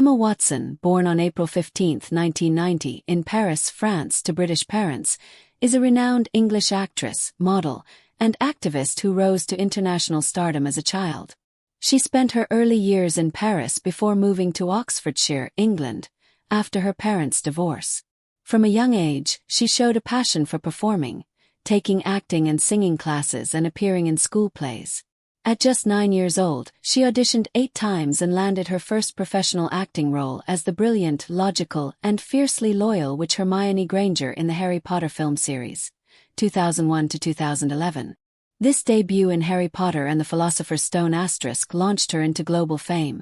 Emma Watson, born on April 15, 1990, in Paris, France, to British parents, is a renowned English actress, model, and activist who rose to international stardom as a child. She spent her early years in Paris before moving to Oxfordshire, England, after her parents' divorce. From a young age, she showed a passion for performing, taking acting and singing classes and appearing in school plays. At just 9 years old, she auditioned 8 times and landed her first professional acting role as the brilliant, logical, and fiercely loyal witch Hermione Granger in the Harry Potter film series, 2001 to 2011. This debut in Harry Potter and the Philosopher's Stone * launched her into global fame,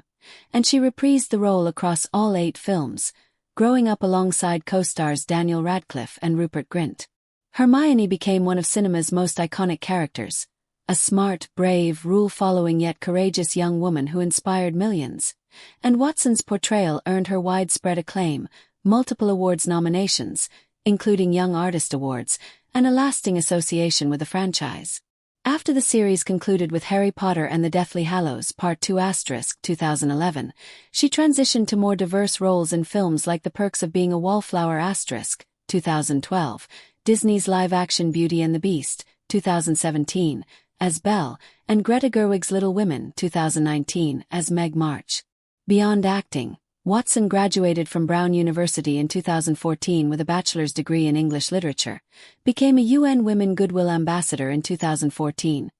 and she reprised the role across all 8 films, growing up alongside co-stars Daniel Radcliffe and Rupert Grint. Hermione became one of cinema's most iconic characters, a smart, brave, rule-following yet courageous young woman who inspired millions, and Watson's portrayal earned her widespread acclaim, multiple awards nominations, including Young Artist Awards, and a lasting association with the franchise. After the series concluded with Harry Potter and the Deathly Hallows Part 2 * 2011, she transitioned to more diverse roles in films like The Perks of Being a Wallflower * 2012, Disney's live-action Beauty and the Beast, 2017, as Belle, and Greta Gerwig's Little Women, 2019, as Meg March. Beyond acting, Watson graduated from Brown University in 2014 with a bachelor's degree in English literature, became a UN Women Goodwill Ambassador in 2014,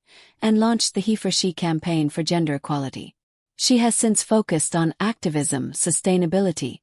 and launched the He for She campaign for gender equality. She has since focused on activism, sustainability,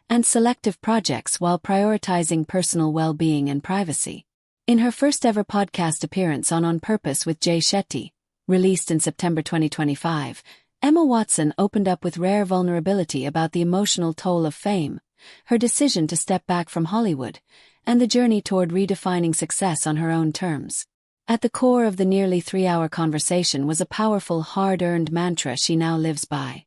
and selective projects while prioritizing personal well-being and privacy. In her first-ever podcast appearance on Purpose with Jay Shetty, released in September 2025, Emma Watson opened up with rare vulnerability about the emotional toll of fame, her decision to step back from Hollywood, and the journey toward redefining success on her own terms. At the core of the nearly 3-hour conversation was a powerful, hard-earned mantra she now lives by.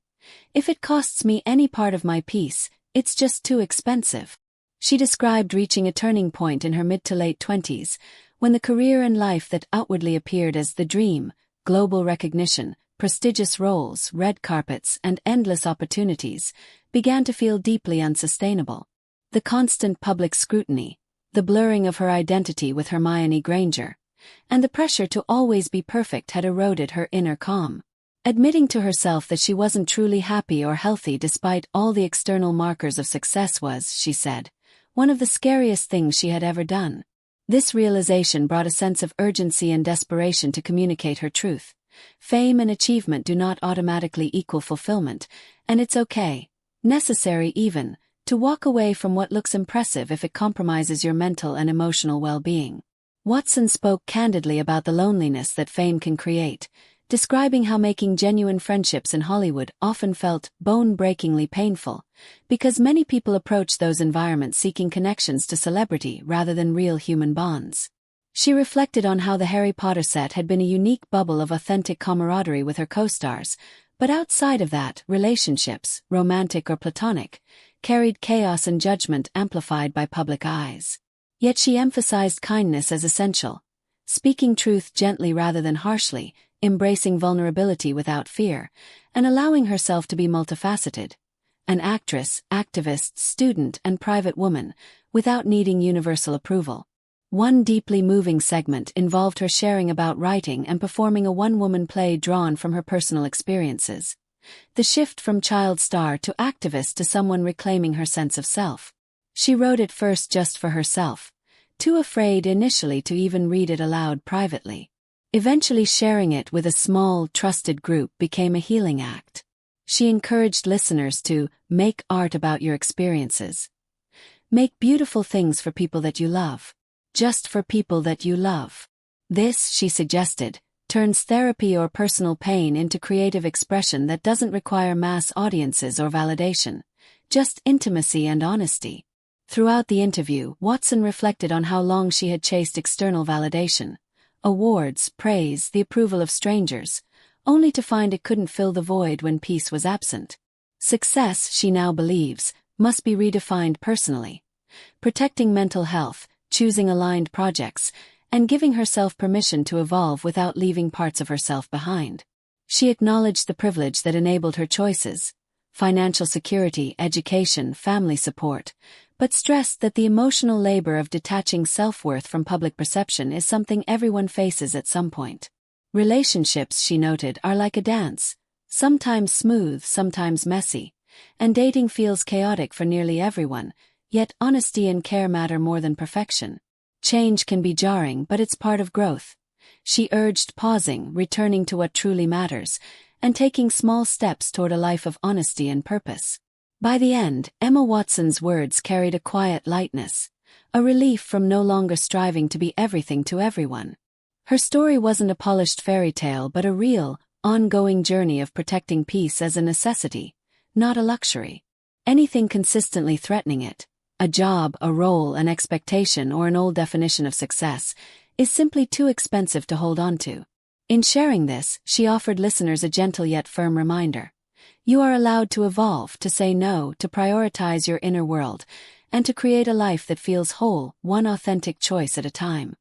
"If it costs me any part of my peace, it's just too expensive." She described reaching a turning point in her mid to late 20s, when the career and life that outwardly appeared as the dream, global recognition, prestigious roles, red carpets, and endless opportunities, began to feel deeply unsustainable. The constant public scrutiny, the blurring of her identity with Hermione Granger, and the pressure to always be perfect had eroded her inner calm. Admitting to herself that she wasn't truly happy or healthy despite all the external markers of success was, she said, one of the scariest things she had ever done. This realization brought a sense of urgency and desperation to communicate her truth. Fame and achievement do not automatically equal fulfillment, and it's okay, necessary even, to walk away from what looks impressive if it compromises your mental and emotional well-being. Watson spoke candidly about the loneliness that fame can create, describing how making genuine friendships in Hollywood often felt bone-breakingly painful, because many people approach those environments seeking connections to celebrity rather than real human bonds. She reflected on how the Harry Potter set had been a unique bubble of authentic camaraderie with her co-stars, but outside of that, relationships, romantic or platonic, carried chaos and judgment amplified by public eyes. Yet she emphasized kindness as essential, speaking truth gently rather than harshly, embracing vulnerability without fear, and allowing herself to be multifaceted. An actress, activist, student, and private woman, without needing universal approval. One deeply moving segment involved her sharing about writing and performing a one-woman play drawn from her personal experiences. The shift from child star to activist to someone reclaiming her sense of self. She wrote it first just for herself, too afraid initially to even read it aloud privately. Eventually sharing it with a small, trusted group became a healing act. She encouraged listeners to make art about your experiences. Make beautiful things for people that you love. Just for people that you love. This, she suggested, turns therapy or personal pain into creative expression that doesn't require mass audiences or validation, just intimacy and honesty. Throughout the interview, Watson reflected on how long she had chased external validation. Awards, praise, the approval of strangers, only to find it couldn't fill the void when peace was absent. Success, she now believes, must be redefined personally. Protecting mental health, choosing aligned projects, and giving herself permission to evolve without leaving parts of herself behind. She acknowledged the privilege that enabled her choices, financial security, education, family support, but stressed that the emotional labor of detaching self-worth from public perception is something everyone faces at some point. Relationships, she noted, are like a dance, sometimes smooth, sometimes messy, and dating feels chaotic for nearly everyone, yet honesty and care matter more than perfection. Change can be jarring, but it's part of growth. She urged pausing, returning to what truly matters, and taking small steps toward a life of honesty and purpose. By the end, Emma Watson's words carried a quiet lightness, a relief from no longer striving to be everything to everyone. Her story wasn't a polished fairy tale but a real, ongoing journey of protecting peace as a necessity, not a luxury. Anything consistently threatening it, a job, a role, an expectation, or an old definition of success, is simply too expensive to hold on to. In sharing this, she offered listeners a gentle yet firm reminder. You are allowed to evolve, to say no, to prioritize your inner world, and to create a life that feels whole, one authentic choice at a time.